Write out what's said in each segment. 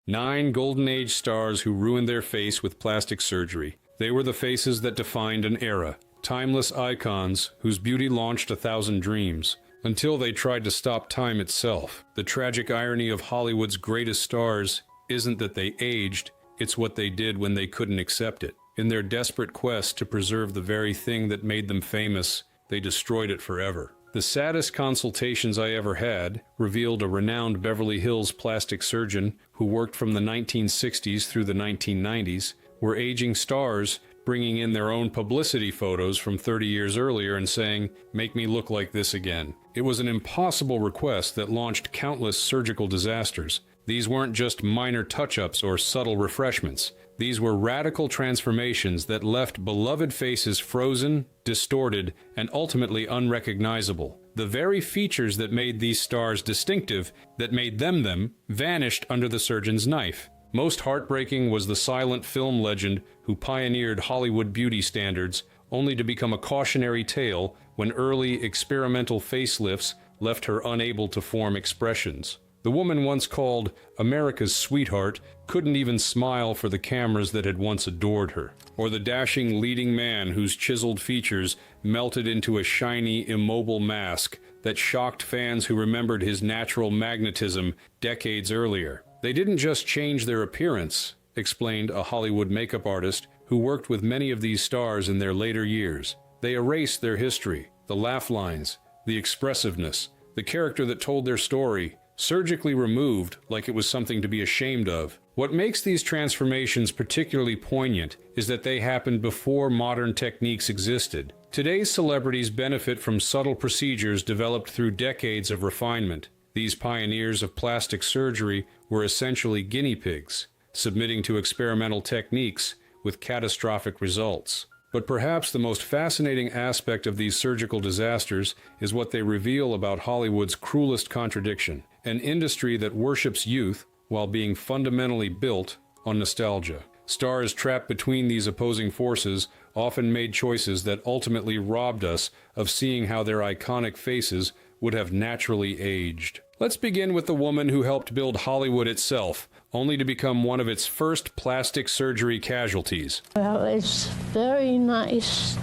9 Golden Age stars who ruined their face with plastic surgery. They were the faces that defined an era. Timeless icons whose beauty launched 1,000 dreams, until they tried to stop time itself. The tragic irony of Hollywood's greatest stars isn't that they aged, it's what they did when they couldn't accept it. In their desperate quest to preserve the very thing that made them famous, they destroyed it forever. The saddest consultations I ever had revealed a renowned Beverly Hills plastic surgeon who worked from the 1960s through the 1990s were aging stars bringing in their own publicity photos from 30 years earlier and saying, "Make me look like this again." It was an impossible request that launched countless surgical disasters. These weren't just minor touch-ups or subtle refreshments. These were radical transformations that left beloved faces frozen, distorted, and ultimately unrecognizable. The very features that made these stars distinctive, that made them, vanished under the surgeon's knife. Most heartbreaking was the silent film legend who pioneered Hollywood beauty standards, only to become a cautionary tale when early experimental facelifts left her unable to form expressions. The woman once called America's sweetheart couldn't even smile for the cameras that had once adored her. Or the dashing leading man whose chiseled features melted into a shiny, immobile mask that shocked fans who remembered his natural magnetism decades earlier. They didn't just change their appearance, explained a Hollywood makeup artist who worked with many of these stars in their later years. They erased their history, the laugh lines, the expressiveness, the character that told their story, surgically removed like it was something to be ashamed of. What makes these transformations particularly poignant is that they happened before modern techniques existed. Today's celebrities benefit from subtle procedures developed through decades of refinement. These pioneers of plastic surgery were essentially guinea pigs, submitting to experimental techniques with catastrophic results. But perhaps the most fascinating aspect of these surgical disasters is what they reveal about Hollywood's cruelest contradiction, an industry that worships youth while being fundamentally built on nostalgia. Stars trapped between these opposing forces often made choices that ultimately robbed us of seeing how their iconic faces would have naturally aged. Let's begin with the woman who helped build Hollywood itself, only to become one of its first plastic surgery casualties. Well, it's very nice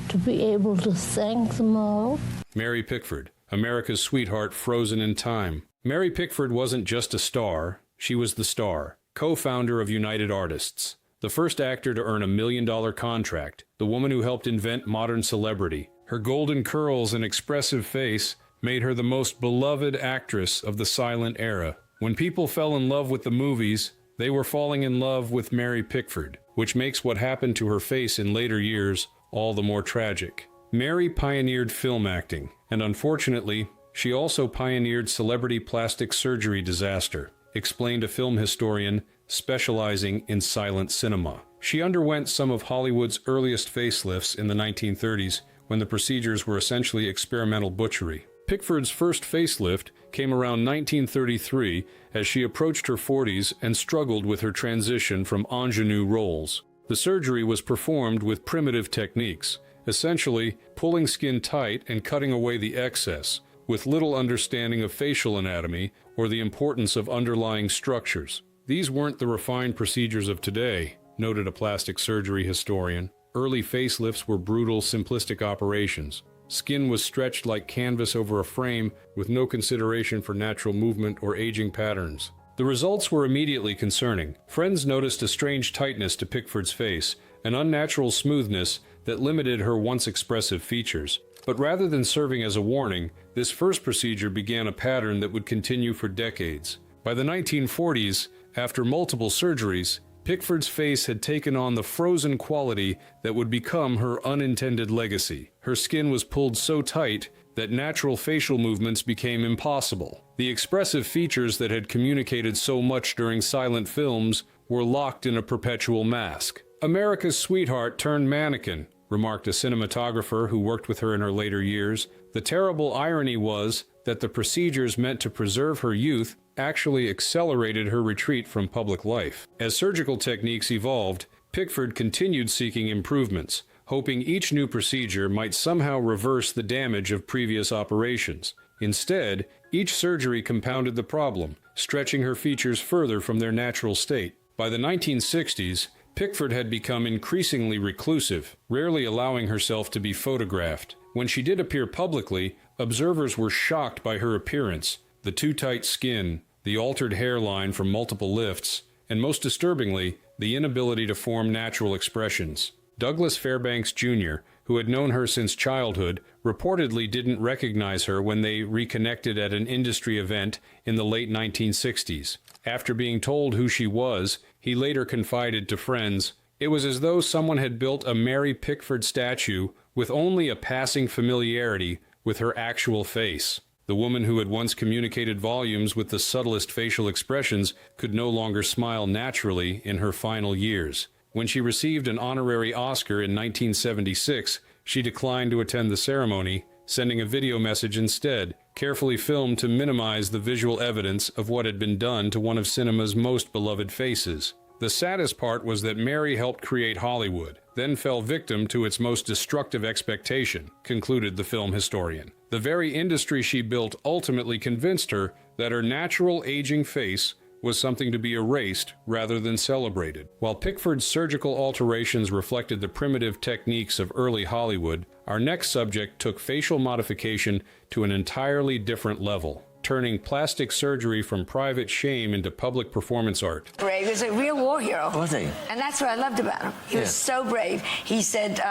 to be able to thank them all. Mary Pickford, America's sweetheart frozen in time. Mary Pickford wasn't just a star, she was the star, co-founder of United Artists, the first actor to earn $1 million contract, the woman who helped invent modern celebrity. Her golden curls and expressive face made her the most beloved actress of the silent era. When people fell in love with the movies, they were falling in love with Mary Pickford, which makes what happened to her face in later years all the more tragic. Mary pioneered film acting, and unfortunately, she also pioneered celebrity plastic surgery disaster, explained a film historian specializing in silent cinema. She underwent some of Hollywood's earliest facelifts in the 1930s, when the procedures were essentially experimental butchery. Pickford's first facelift came around 1933 as she approached her 40s and struggled with her transition from ingenue roles. The surgery was performed with primitive techniques, essentially pulling skin tight and cutting away the excess, with little understanding of facial anatomy or the importance of underlying structures. These weren't the refined procedures of today, noted a plastic surgery historian. Early facelifts were brutal, simplistic operations. Skin was stretched like canvas over a frame with no consideration for natural movement or aging patterns. The results were immediately concerning. Friends noticed a strange tightness to Pickford's face, an unnatural smoothness that limited her once expressive features. But rather than serving as a warning, this first procedure began a pattern that would continue for decades. By the 1940s, after multiple surgeries, Pickford's face had taken on the frozen quality that would become her unintended legacy. Her skin was pulled so tight that natural facial movements became impossible. The expressive features that had communicated so much during silent films were locked in a perpetual mask. America's sweetheart turned mannequin, remarked a cinematographer who worked with her in her later years. The terrible irony was that the procedures meant to preserve her youth actually accelerated her retreat from public life. As surgical techniques evolved, Pickford continued seeking improvements, hoping each new procedure might somehow reverse the damage of previous operations. Instead, each surgery compounded the problem, stretching her features further from their natural state. By the 1960s, Pickford had become increasingly reclusive, rarely allowing herself to be photographed. When she did appear publicly, observers were shocked by her appearance, the too tight skin, the altered hairline from multiple lifts, and most disturbingly, the inability to form natural expressions. Douglas Fairbanks Jr., who had known her since childhood, reportedly didn't recognize her when they reconnected at an industry event in the late 1960s. After being told who she was, he later confided to friends, "It was as though someone had built a Mary Pickford statue with only a passing familiarity with her actual face." The woman who had once communicated volumes with the subtlest facial expressions could no longer smile naturally in her final years. When she received an honorary Oscar in 1976, she declined to attend the ceremony, sending a video message instead, carefully filmed to minimize the visual evidence of what had been done to one of cinema's most beloved faces. The saddest part was that Mary helped create Hollywood, then fell victim to its most destructive expectation, concluded the film historian. The very industry she built ultimately convinced her that her natural aging face was something to be erased rather than celebrated. While Pickford's surgical alterations reflected the primitive techniques of early Hollywood, our next subject took facial modification to an entirely different level, turning plastic surgery from private shame into public performance art. Brave. He was a real war hero. Was he? And that's what I loved about him. He was so brave. He said,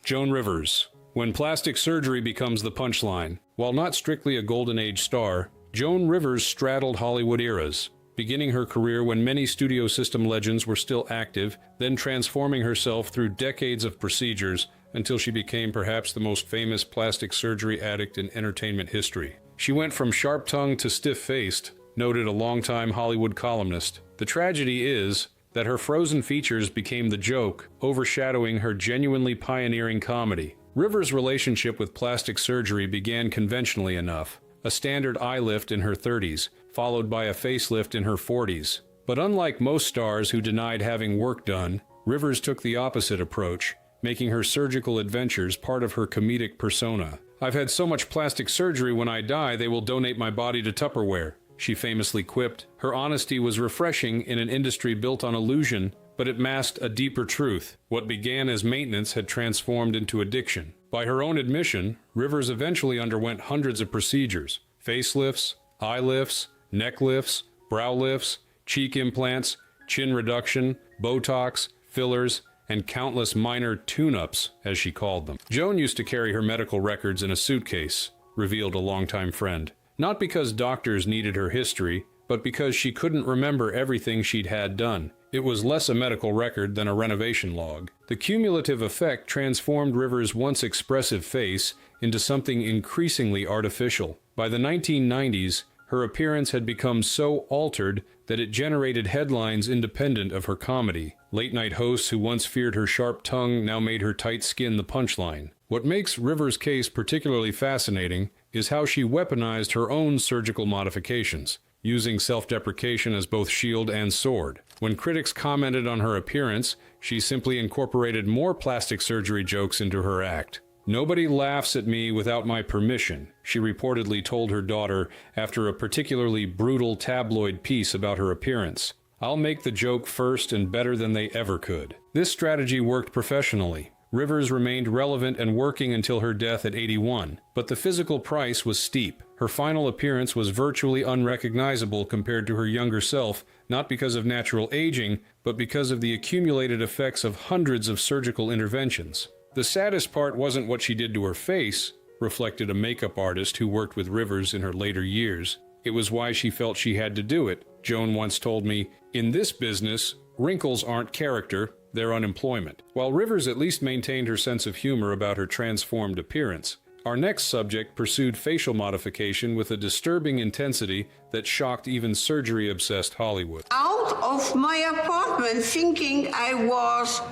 Joan Rivers. When plastic surgery becomes the punchline. While not strictly a Golden Age star, Joan Rivers straddled Hollywood eras, beginning her career when many studio system legends were still active, then transforming herself through decades of procedures until she became perhaps the most famous plastic surgery addict in entertainment history. She went from sharp-tongued to stiff-faced, noted a longtime Hollywood columnist. The tragedy is that her frozen features became the joke, overshadowing her genuinely pioneering comedy. Rivers' relationship with plastic surgery began conventionally enough, a standard eye lift in her 30s, followed by a facelift in her 40s. But unlike most stars who denied having work done, Rivers took the opposite approach, making her surgical adventures part of her comedic persona. "I've had so much plastic surgery, when I die, they will donate my body to Tupperware," she famously quipped. Her honesty was refreshing in an industry built on illusion, but it masked a deeper truth. What began as maintenance had transformed into addiction. By her own admission, Rivers eventually underwent hundreds of procedures: facelifts, eye lifts, neck lifts, brow lifts, cheek implants, chin reduction, Botox, fillers, and countless minor tune-ups, as she called them. Joan used to carry her medical records in a suitcase, revealed a longtime friend. Not because doctors needed her history, but because she couldn't remember everything she'd had done. It was less a medical record than a renovation log. The cumulative effect transformed Rivers' once expressive face into something increasingly artificial. By the 1990s, her appearance had become so altered that it generated headlines independent of her comedy. Late-night hosts who once feared her sharp tongue now made her tight skin the punchline. What makes Rivers' case particularly fascinating is how she weaponized her own surgical modifications, using self-deprecation as both shield and sword. When critics commented on her appearance, she simply incorporated more plastic surgery jokes into her act. "Nobody laughs at me without my permission," she reportedly told her daughter after a particularly brutal tabloid piece about her appearance. "I'll make the joke first and better than they ever could." This strategy worked professionally. Rivers remained relevant and working until her death at 81, but the physical price was steep. Her final appearance was virtually unrecognizable compared to her younger self, not because of natural aging, but because of the accumulated effects of hundreds of surgical interventions. The saddest part wasn't what she did to her face, reflected a makeup artist who worked with Rivers in her later years. It was why she felt she had to do it. Joan once told me, "In this business, wrinkles aren't character, they're unemployment." While Rivers at least maintained her sense of humor about her transformed appearance, our next subject pursued facial modification with a disturbing intensity that shocked even surgery-obsessed Hollywood. Out of my apartment thinking I was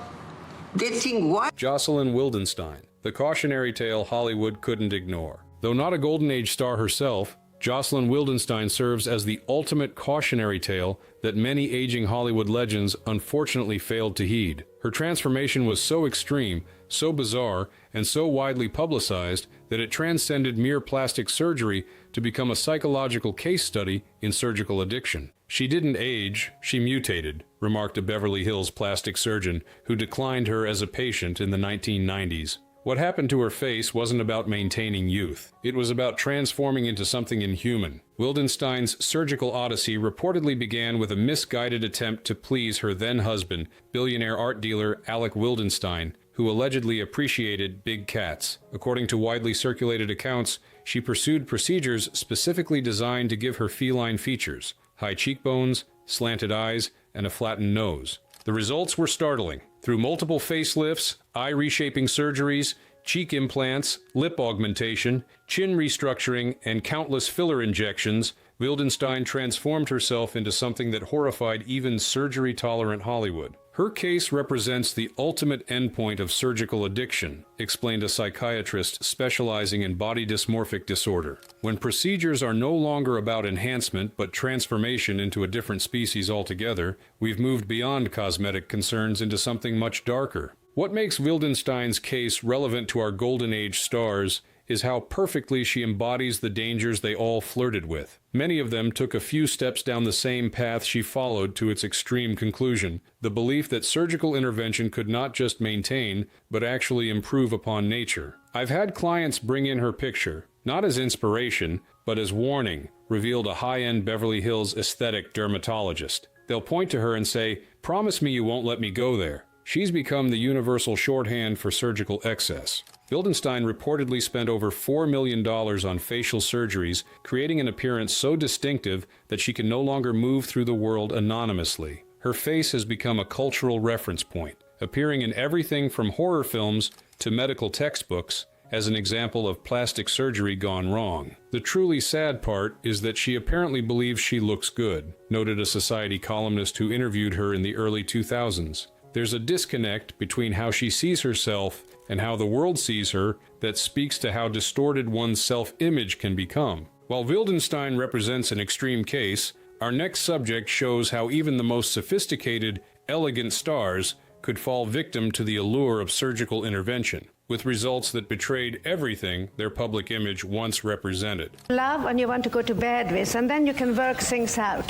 dating what? Jocelyn Wildenstein, the cautionary tale Hollywood couldn't ignore. Though not a Golden Age star herself, Jocelyn Wildenstein serves as the ultimate cautionary tale that many aging Hollywood legends unfortunately failed to heed. Her transformation was so extreme, so bizarre, and so widely publicized that it transcended mere plastic surgery to become a psychological case study in surgical addiction. "She didn't age, she mutated," remarked a Beverly Hills plastic surgeon who declined her as a patient in the 1990s. What happened to her face wasn't about maintaining youth. It was about transforming into something inhuman. Wildenstein's surgical odyssey reportedly began with a misguided attempt to please her then-husband, billionaire art dealer Alec Wildenstein, who allegedly appreciated big cats. According to widely circulated accounts, she pursued procedures specifically designed to give her feline features: high cheekbones, slanted eyes, and a flattened nose. The results were startling. Through multiple facelifts, eye-reshaping surgeries, cheek implants, lip augmentation, chin restructuring, and countless filler injections, Wildenstein transformed herself into something that horrified even surgery-tolerant Hollywood. "Her case represents the ultimate endpoint of surgical addiction," explained a psychiatrist specializing in body dysmorphic disorder. "When procedures are no longer about enhancement but transformation into a different species altogether, we've moved beyond cosmetic concerns into something much darker." What makes Wildenstein's case relevant to our Golden Age stars is how perfectly she embodies the dangers they all flirted with. Many of them took a few steps down the same path she followed to its extreme conclusion, the belief that surgical intervention could not just maintain, but actually improve upon nature. "I've had clients bring in her picture, not as inspiration, but as warning," revealed a high-end Beverly Hills aesthetic dermatologist. They'll point to her and say, "Promise me you won't let me go there." She's become the universal shorthand for surgical excess. Wildenstein reportedly spent over $4 million on facial surgeries, creating an appearance so distinctive that she can no longer move through the world anonymously. Her face has become a cultural reference point, appearing in everything from horror films to medical textbooks as an example of plastic surgery gone wrong. "The truly sad part is that she apparently believes she looks good," noted a Society columnist who interviewed her in the early 2000s. "There's a disconnect between how she sees herself and how the world sees her that speaks to how distorted one's self-image can become." While Wildenstein represents an extreme case, our next subject shows how even the most sophisticated, elegant stars could fall victim to the allure of surgical intervention, with results that betrayed everything their public image once represented. Love and you want to go to bed with, and then you can work things out.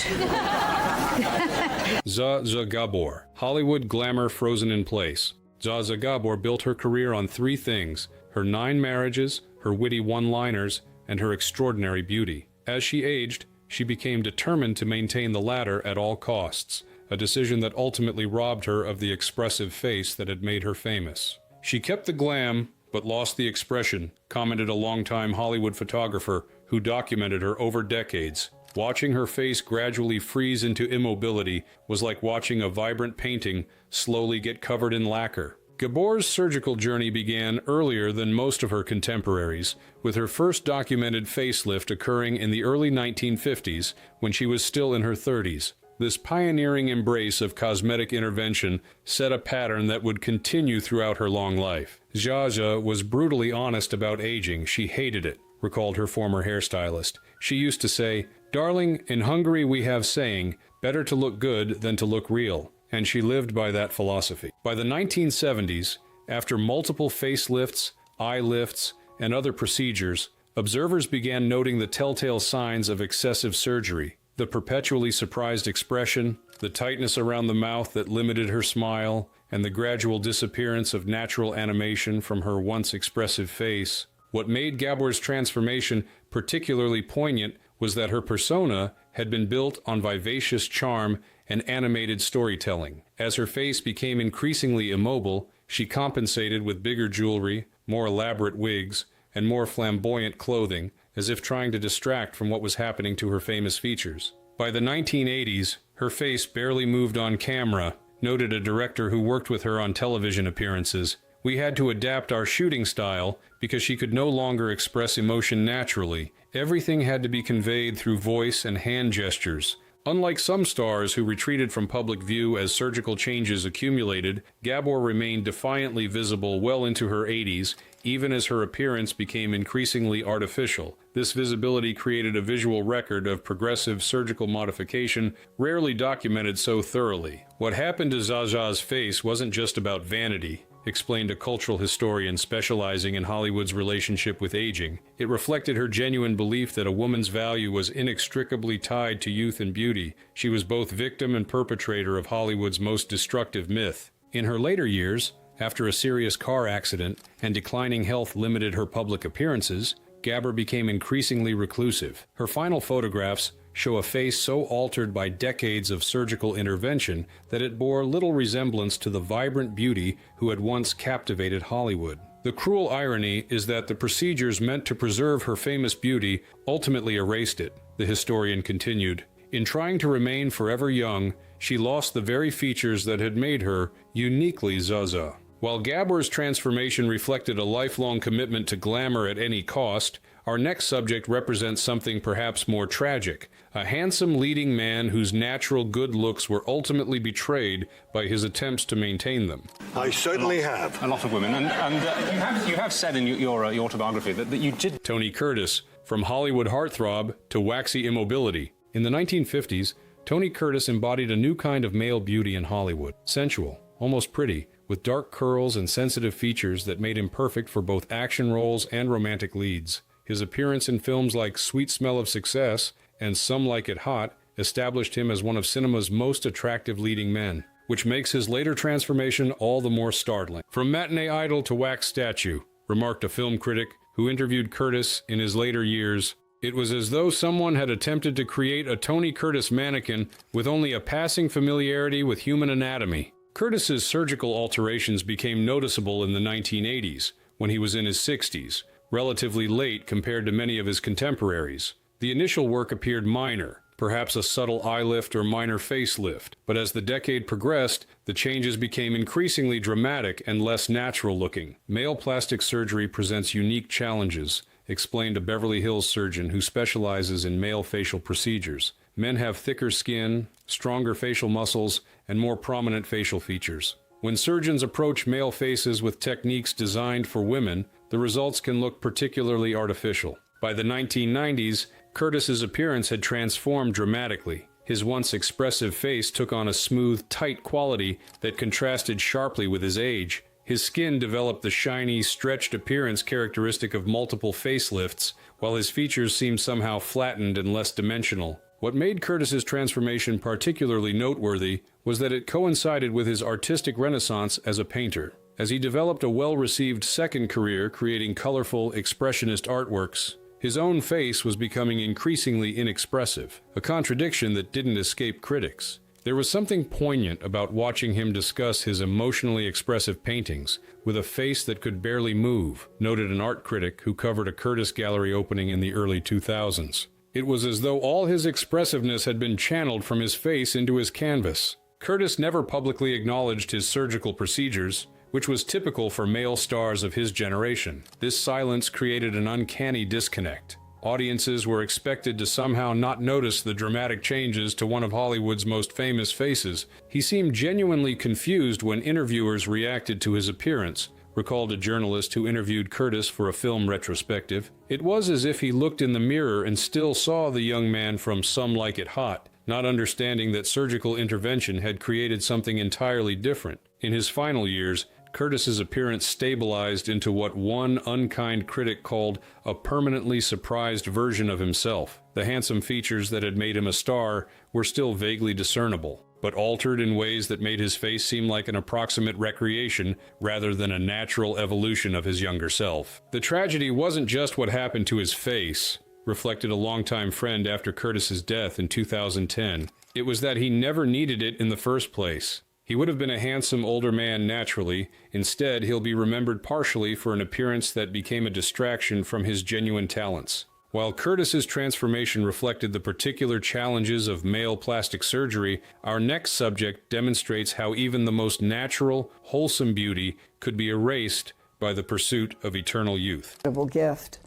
Zsa Zsa Gabor, Hollywood glamour frozen in place. Zsa Zsa Gabor built her career on three things: her 9 marriages, her witty one-liners, and her extraordinary beauty. As she aged, she became determined to maintain the latter at all costs, a decision that ultimately robbed her of the expressive face that had made her famous. "She kept the glam, but lost the expression," commented a longtime Hollywood photographer who documented her over decades. "Watching her face gradually freeze into immobility was like watching a vibrant painting slowly get covered in lacquer." Gabor's surgical journey began earlier than most of her contemporaries, with her first documented facelift occurring in the early 1950s when she was still in her 30s. This pioneering embrace of cosmetic intervention set a pattern that would continue throughout her long life. Zsa Zsa was brutally honest about aging. She hated it, recalled her former hairstylist. She used to say, "Darling, in Hungary we have saying, better to look good than to look real," and she lived by that philosophy. By the 1970s, after multiple facelifts, eye lifts, and other procedures, observers began noting the telltale signs of excessive surgery. The perpetually surprised expression, the tightness around the mouth that limited her smile, and the gradual disappearance of natural animation from her once expressive face. What made Gabor's transformation particularly poignant was that her persona had been built on vivacious charm and animated storytelling. As her face became increasingly immobile, she compensated with bigger jewelry, more elaborate wigs, and more flamboyant clothing, as if trying to distract from what was happening to her famous features. By the 1980s, her face barely moved on camera, noted a director who worked with her on television appearances. "We had to adapt our shooting style because she could no longer express emotion naturally. Everything had to be conveyed through voice and hand gestures." Unlike some stars who retreated from public view as surgical changes accumulated, Gabor remained defiantly visible well into her 80s, even as her appearance became increasingly artificial. This visibility created a visual record of progressive surgical modification, rarely documented so thoroughly. What happened to Zsa Zsa's face wasn't just about vanity, explained a cultural historian specializing in Hollywood's relationship with aging. It reflected her genuine belief that a woman's value was inextricably tied to youth and beauty. She was both victim and perpetrator of Hollywood's most destructive myth. In her later years, after a serious car accident and declining health limited her public appearances, Gabor became increasingly reclusive. Her final photographs show a face so altered by decades of surgical intervention that it bore little resemblance to the vibrant beauty who had once captivated Hollywood. The cruel irony is that the procedures meant to preserve her famous beauty ultimately erased it, the historian continued. In trying to remain forever young, she lost the very features that had made her uniquely Zsa Zsa. While Gabor's transformation reflected a lifelong commitment to glamour at any cost, our next subject represents something perhaps more tragic, a handsome leading man whose natural good looks were ultimately betrayed by his attempts to maintain them. I certainly have. A lot of women, and you have said in your autobiography that you did... Tony Curtis, from Hollywood heartthrob to waxy immobility. In the 1950s, Tony Curtis embodied a new kind of male beauty in Hollywood, sensual, almost pretty, with dark curls and sensitive features that made him perfect for both action roles and romantic leads. His appearance in films like Sweet Smell of Success and Some Like It Hot established him as one of cinema's most attractive leading men, which makes his later transformation all the more startling. From matinee idol to wax statue, remarked a film critic who interviewed Curtis in his later years, it was as though someone had attempted to create a Tony Curtis mannequin with only a passing familiarity with human anatomy. Curtis's surgical alterations became noticeable in the 1980s, when he was in his 60s, relatively late compared to many of his contemporaries. The initial work appeared minor, perhaps a subtle eye lift or minor facelift, but as the decade progressed, the changes became increasingly dramatic and less natural looking. Male plastic surgery presents unique challenges, explained a Beverly Hills surgeon who specializes in male facial procedures. Men have thicker skin, stronger facial muscles, and more prominent facial features. When surgeons approach male faces with techniques designed for women, the results can look particularly artificial. By the 1990s, Curtis's appearance had transformed dramatically. His once expressive face took on a smooth, tight quality that contrasted sharply with his age. His skin developed the shiny, stretched appearance characteristic of multiple facelifts, while his features seemed somehow flattened and less dimensional. What made Curtis's transformation particularly noteworthy was that it coincided with his artistic renaissance as a painter. As he developed a well-received second career creating colorful, expressionist artworks, his own face was becoming increasingly inexpressive, a contradiction that didn't escape critics. There was something poignant about watching him discuss his emotionally expressive paintings with a face that could barely move, noted an art critic who covered a Curtis gallery opening in the early 2000s. It was as though all his expressiveness had been channeled from his face into his canvas. Curtis never publicly acknowledged his surgical procedures, which was typical for male stars of his generation. This silence created an uncanny disconnect. Audiences were expected to somehow not notice the dramatic changes to one of Hollywood's most famous faces. He seemed genuinely confused when interviewers reacted to his appearance, recalled a journalist who interviewed Curtis for a film retrospective. It was as if he looked in the mirror and still saw the young man from Some Like It Hot, not understanding that surgical intervention had created something entirely different. In his final years, Curtis's appearance stabilized into what one unkind critic called a permanently surprised version of himself. The handsome features that had made him a star were still vaguely discernible, but altered in ways that made his face seem like an approximate recreation rather than a natural evolution of his younger self. The tragedy wasn't just what happened to his face, reflected a longtime friend after Curtis's death in 2010. It was that he never needed it in the first place. He would have been a handsome older man naturally. Instead, he'll be remembered partially for an appearance that became a distraction from his genuine talents. While Curtis's transformation reflected the particular challenges of male plastic surgery, our next subject demonstrates how even the most natural, wholesome beauty could be erased by the pursuit of eternal youth. Gift.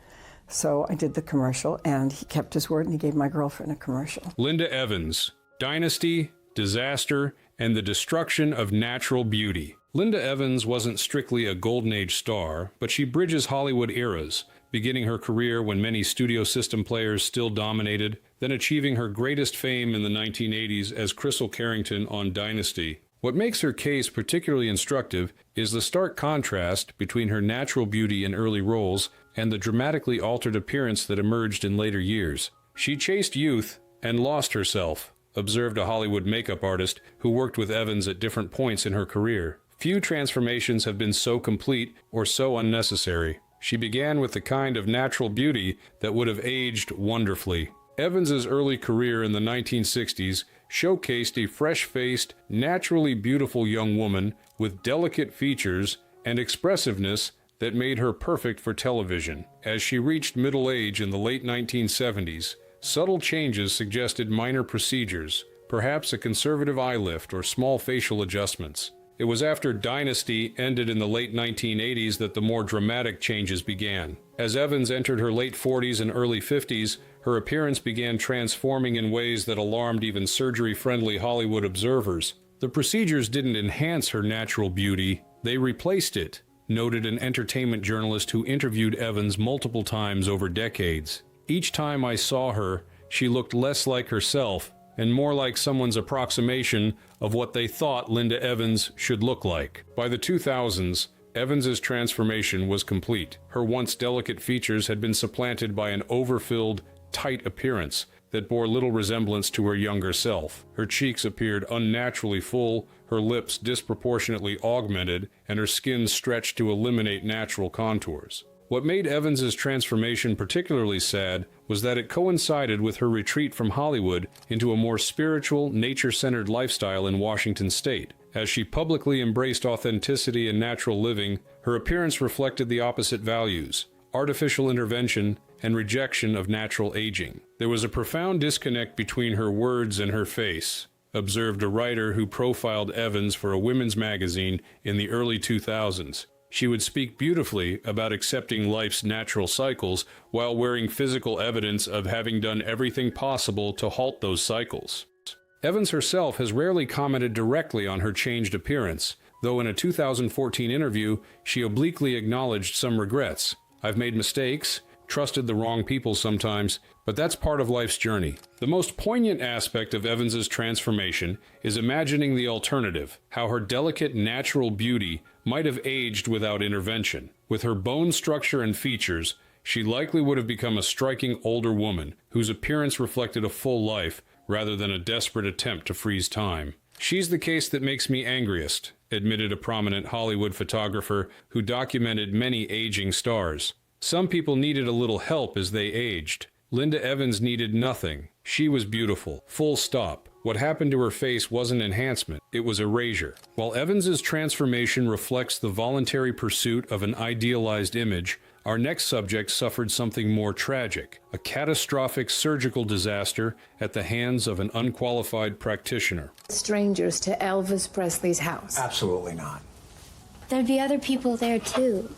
So I did the commercial, and he kept his word, and he gave my girlfriend a commercial. Linda Evans, Dynasty, Disaster, and the destruction of natural beauty. Linda Evans wasn't strictly a Golden Age star, but she bridges Hollywood eras, beginning her career when many studio system players still dominated, then achieving her greatest fame in the 1980s as Crystal Carrington on Dynasty. What makes her case particularly instructive is the stark contrast between her natural beauty in early roles and the dramatically altered appearance that emerged in later years. She chased youth and lost herself, observed a Hollywood makeup artist who worked with Evans at different points in her career. Few transformations have been so complete or so unnecessary. She began with the kind of natural beauty that would have aged wonderfully. Evans's early career in the 1960s showcased a fresh-faced, naturally beautiful young woman with delicate features and expressiveness that made her perfect for television. As she reached middle age in the late 1970s, subtle changes suggested minor procedures, perhaps a conservative eye lift or small facial adjustments. It was after Dynasty ended in the late 1980s that the more dramatic changes began. As Evans entered her late 40s and early 50s, her appearance began transforming in ways that alarmed even surgery-friendly Hollywood observers. The procedures didn't enhance her natural beauty, they replaced it, noted an entertainment journalist who interviewed Evans multiple times over decades. Each time I saw her, she looked less like herself and more like someone's approximation of what they thought Linda Evans should look like. By the 2000s, Evans's transformation was complete. Her once delicate features had been supplanted by an overfilled, tight appearance that bore little resemblance to her younger self. Her cheeks appeared unnaturally full, her lips disproportionately augmented, and her skin stretched to eliminate natural contours. What made Evans's transformation particularly sad was that it coincided with her retreat from Hollywood into a more spiritual, nature-centered lifestyle in Washington state. As she publicly embraced authenticity and natural living, her appearance reflected the opposite values: artificial intervention and rejection of natural aging. There was a profound disconnect between her words and her face, observed a writer who profiled Evans for a women's magazine in the early 2000s. She would speak beautifully about accepting life's natural cycles while wearing physical evidence of having done everything possible to halt those cycles. Evans herself has rarely commented directly on her changed appearance, though in a 2014 interview, she obliquely acknowledged some regrets. "I've made mistakes, trusted the wrong people sometimes, but that's part of life's journey." The most poignant aspect of Evans's transformation is imagining the alternative, how her delicate natural beauty might have aged without intervention. With her bone structure and features, she likely would have become a striking older woman whose appearance reflected a full life rather than a desperate attempt to freeze time. "She's the case that makes me angriest," admitted a prominent Hollywood photographer who documented many aging stars. "Some people needed a little help as they aged. Linda Evans needed nothing. She was beautiful. Full stop. What happened to her face wasn't enhancement, it was erasure." While Evans's transformation reflects the voluntary pursuit of an idealized image, our next subject suffered something more tragic: a catastrophic surgical disaster at the hands of an unqualified practitioner. Strangers to Elvis Presley's house? Absolutely not. There'd be other people there too.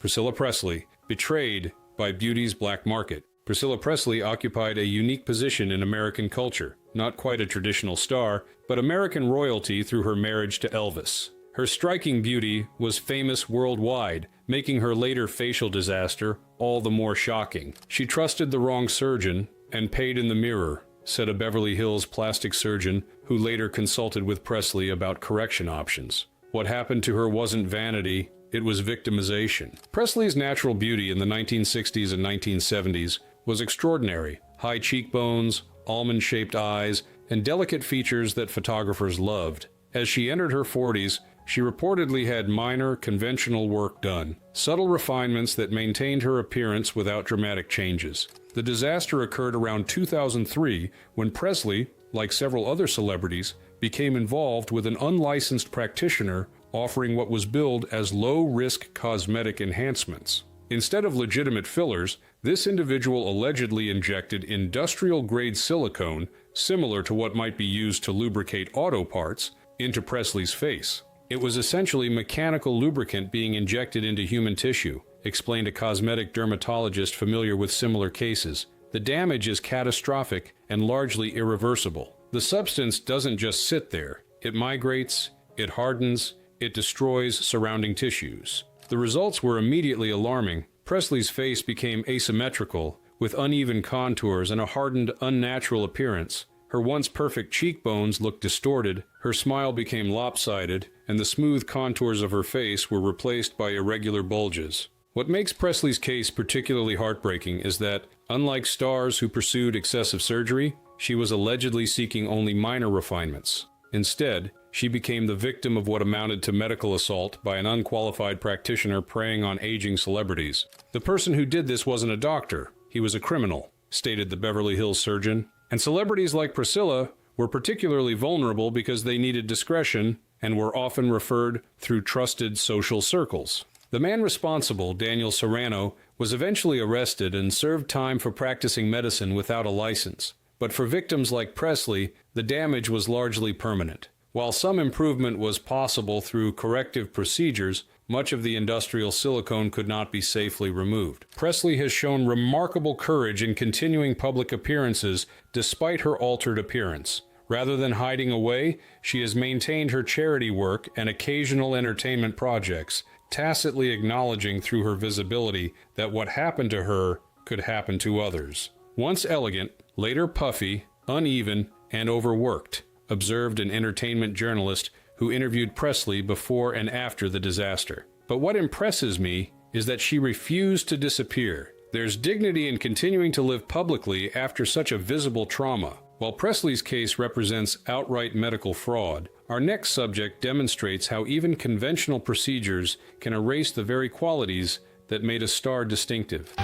Priscilla Presley, betrayed by beauty's black market. Priscilla Presley occupied a unique position in American culture, not quite a traditional star, but American royalty through her marriage to Elvis. Her striking beauty was famous worldwide, making her later facial disaster all the more shocking. "She trusted the wrong surgeon and paid in the mirror," said a Beverly Hills plastic surgeon who later consulted with Presley about correction options. What happened to her wasn't vanity, it was victimization. Presley's natural beauty in the 1960s and 1970s was extraordinary. High cheekbones, almond-shaped eyes, and delicate features that photographers loved. As she entered her 40s, she reportedly had minor, conventional work done, subtle refinements that maintained her appearance without dramatic changes. The disaster occurred around 2003 when Presley, like several other celebrities, became involved with an unlicensed practitioner offering what was billed as low-risk cosmetic enhancements. Instead of legitimate fillers, this individual allegedly injected industrial-grade silicone, similar to what might be used to lubricate auto parts, into Presley's face. "It was essentially mechanical lubricant being injected into human tissue," explained a cosmetic dermatologist familiar with similar cases. "The damage is catastrophic and largely irreversible." The substance doesn't just sit there. It migrates, it hardens, it destroys surrounding tissues. The results were immediately alarming. Presley's face became asymmetrical, with uneven contours and a hardened, unnatural appearance. Her once perfect cheekbones looked distorted, her smile became lopsided, and the smooth contours of her face were replaced by irregular bulges. What makes Presley's case particularly heartbreaking is that, unlike stars who pursued excessive surgery, she was allegedly seeking only minor refinements. Instead, she became the victim of what amounted to medical assault by an unqualified practitioner preying on aging celebrities. The person who did this wasn't a doctor, he was a criminal, stated the Beverly Hills surgeon. And celebrities like Priscilla were particularly vulnerable because they needed discretion and were often referred through trusted social circles. The man responsible, Daniel Serrano, was eventually arrested and served time for practicing medicine without a license. But for victims like Presley, the damage was largely permanent. While some improvement was possible through corrective procedures, much of the industrial silicone could not be safely removed. Presley has shown remarkable courage in continuing public appearances despite her altered appearance. Rather than hiding away, she has maintained her charity work and occasional entertainment projects, tacitly acknowledging through her visibility that what happened to her could happen to others. Once elegant, later puffy, uneven, and overworked, observed an entertainment journalist who interviewed Presley before and after the disaster. But what impresses me is that she refused to disappear. There's dignity in continuing to live publicly after such a visible trauma. While Presley's case represents outright medical fraud, our next subject demonstrates how even conventional procedures can erase the very qualities that made a star distinctive.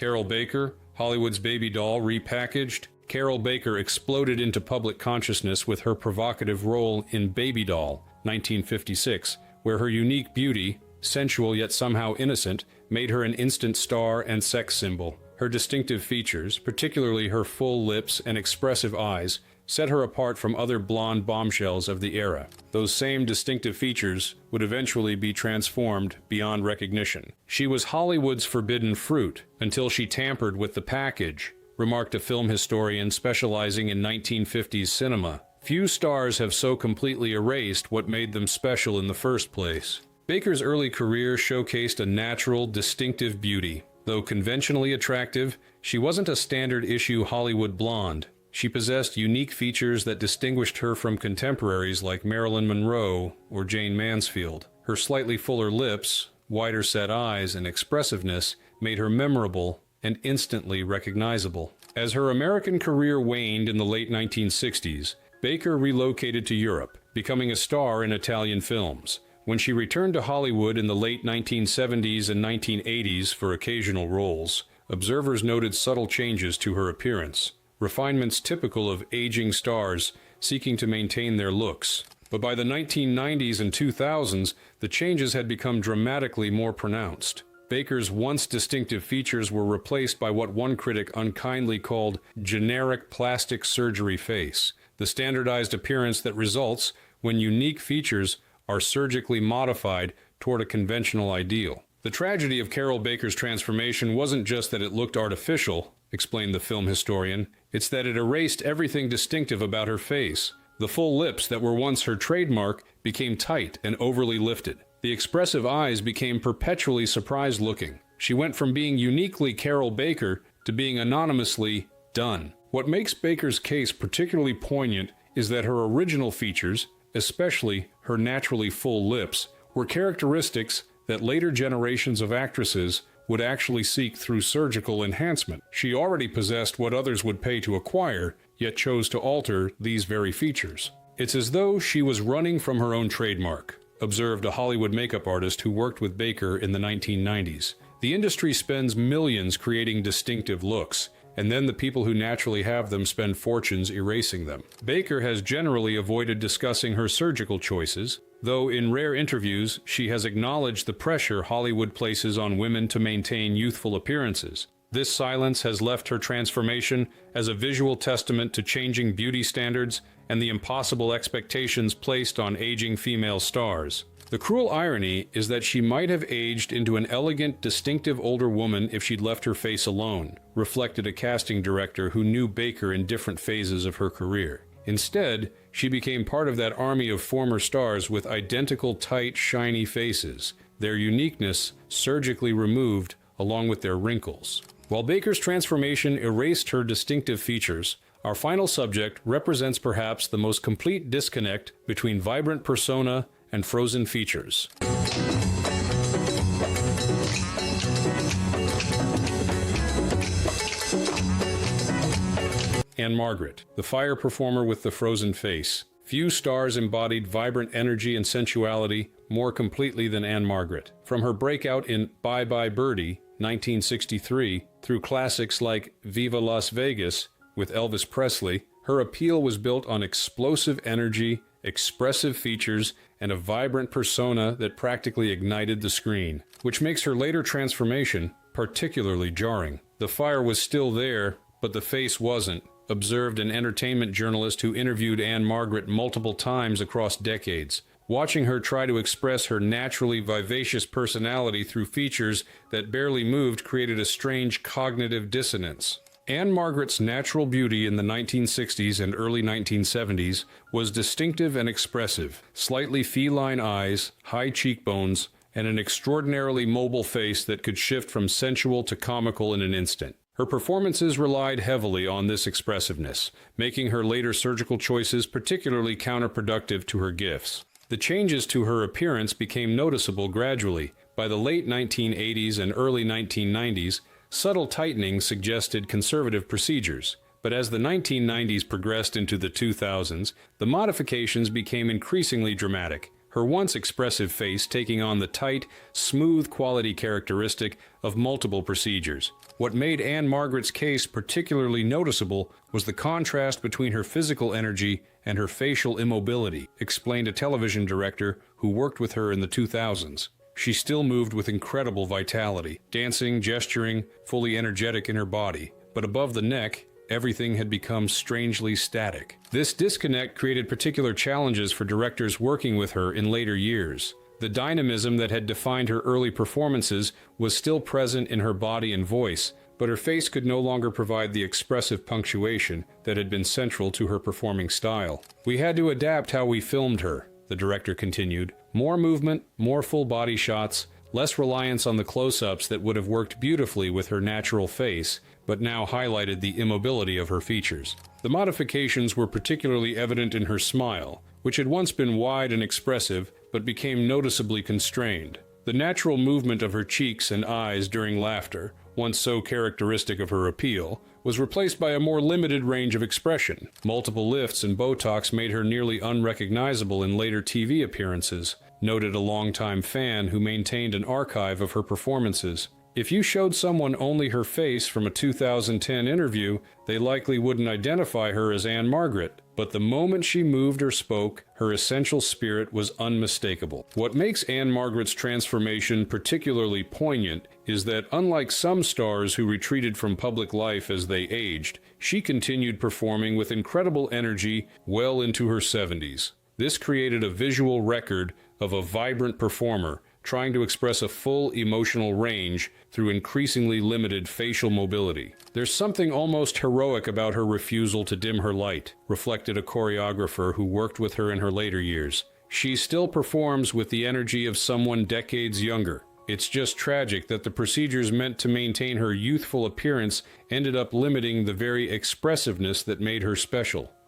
Carol Baker, Hollywood's baby doll repackaged. Carol Baker exploded into public consciousness with her provocative role in Baby Doll, 1956, where her unique beauty, sensual yet somehow innocent, made her an instant star and sex symbol. Her distinctive features, particularly her full lips and expressive eyes, set her apart from other blonde bombshells of the era. Those same distinctive features would eventually be transformed beyond recognition. She was Hollywood's forbidden fruit until she tampered with the package, remarked a film historian specializing in 1950s cinema. Few stars have so completely erased what made them special in the first place. Baker's early career showcased a natural, distinctive beauty. Though conventionally attractive, she wasn't a standard-issue Hollywood blonde. She possessed unique features that distinguished her from contemporaries like Marilyn Monroe or Jane Mansfield. Her slightly fuller lips, wider-set eyes, and expressiveness made her memorable and instantly recognizable. As her American career waned in the late 1960s, Baker relocated to Europe, becoming a star in Italian films. When she returned to Hollywood in the late 1970s and 1980s for occasional roles, observers noted subtle changes to her appearance. Refinements typical of aging stars seeking to maintain their looks. But by the 1990s and 2000s, the changes had become dramatically more pronounced. Baker's once distinctive features were replaced by what one critic unkindly called generic plastic surgery face, the standardized appearance that results when unique features are surgically modified toward a conventional ideal. The tragedy of Carol Baker's transformation wasn't just that it looked artificial, explained the film historian, it's that it erased everything distinctive about her face. The full lips that were once her trademark became tight and overly lifted. The expressive eyes became perpetually surprised-looking. She went from being uniquely Carol Baker to being anonymously done. What makes Baker's case particularly poignant is that her original features, especially her naturally full lips, were characteristics that later generations of actresses would actually seek through surgical enhancement. She already possessed what others would pay to acquire, yet chose to alter these very features. It's as though she was running from her own trademark, observed a Hollywood makeup artist who worked with Baker in the 1990s. The industry spends millions creating distinctive looks, and then the people who naturally have them spend fortunes erasing them. Baker has generally avoided discussing her surgical choices, though in rare interviews she has acknowledged the pressure Hollywood places on women to maintain youthful appearances. This silence has left her transformation as a visual testament to changing beauty standards and the impossible expectations placed on aging female stars. The cruel irony is that she might have aged into an elegant, distinctive older woman if she'd left her face alone, reflected a casting director who knew Baker in different phases of her career. Instead, she became part of that army of former stars with identical tight, shiny faces, their uniqueness surgically removed along with their wrinkles. While Baker's transformation erased her distinctive features, our final subject represents perhaps the most complete disconnect between vibrant persona and frozen features. Ann-Margret, the fire performer with the frozen face. Few stars embodied vibrant energy and sensuality more completely than Ann-Margret. From her breakout in Bye Bye Birdie, 1963, through classics like Viva Las Vegas with Elvis Presley, her appeal was built on explosive energy, expressive features, and a vibrant persona that practically ignited the screen, which makes her later transformation particularly jarring. The fire was still there, but the face wasn't, observed an entertainment journalist who interviewed Ann-Margret multiple times across decades. Watching her try to express her naturally vivacious personality through features that barely moved created a strange cognitive dissonance. Ann-Margret's natural beauty in the 1960s and early 1970s was distinctive and expressive. Slightly feline eyes, high cheekbones, and an extraordinarily mobile face that could shift from sensual to comical in an instant. Her performances relied heavily on this expressiveness, making her later surgical choices particularly counterproductive to her gifts. The changes to her appearance became noticeable gradually. By the late 1980s and early 1990s, subtle tightening suggested conservative procedures. But as the 1990s progressed into the 2000s, the modifications became increasingly dramatic, her once expressive face taking on the tight, smooth quality characteristic of multiple procedures. What made Ann-Margret's case particularly noticeable was the contrast between her physical energy and her facial immobility, explained a television director who worked with her in the 2000s. She still moved with incredible vitality, dancing, gesturing, fully energetic in her body. But above the neck, everything had become strangely static. This disconnect created particular challenges for directors working with her in later years. The dynamism that had defined her early performances was still present in her body and voice, but her face could no longer provide the expressive punctuation that had been central to her performing style. "We had to adapt how we filmed her," the director continued. "More movement, more full body shots, less reliance on the close-ups that would have worked beautifully with her natural face, but now highlighted the immobility of her features." The modifications were particularly evident in her smile, which had once been wide and expressive, but became noticeably constrained. The natural movement of her cheeks and eyes during laughter, once so characteristic of her appeal, was replaced by a more limited range of expression. Multiple lifts and Botox made her nearly unrecognizable in later TV appearances, noted a longtime fan who maintained an archive of her performances. If you showed someone only her face from a 2010 interview, they likely wouldn't identify her as Ann-Margret, but the moment she moved or spoke, her essential spirit was unmistakable. What makes Ann-Margret's transformation particularly poignant is that, unlike some stars who retreated from public life as they aged, she continued performing with incredible energy well into her 70s. This created a visual record of a vibrant performer trying to express a full emotional range through increasingly limited facial mobility. "There's something almost heroic about her refusal to dim her light," reflected a choreographer who worked with her in her later years. "She still performs with the energy of someone decades younger. It's just tragic that the procedures meant to maintain her youthful appearance ended up limiting the very expressiveness that made her special."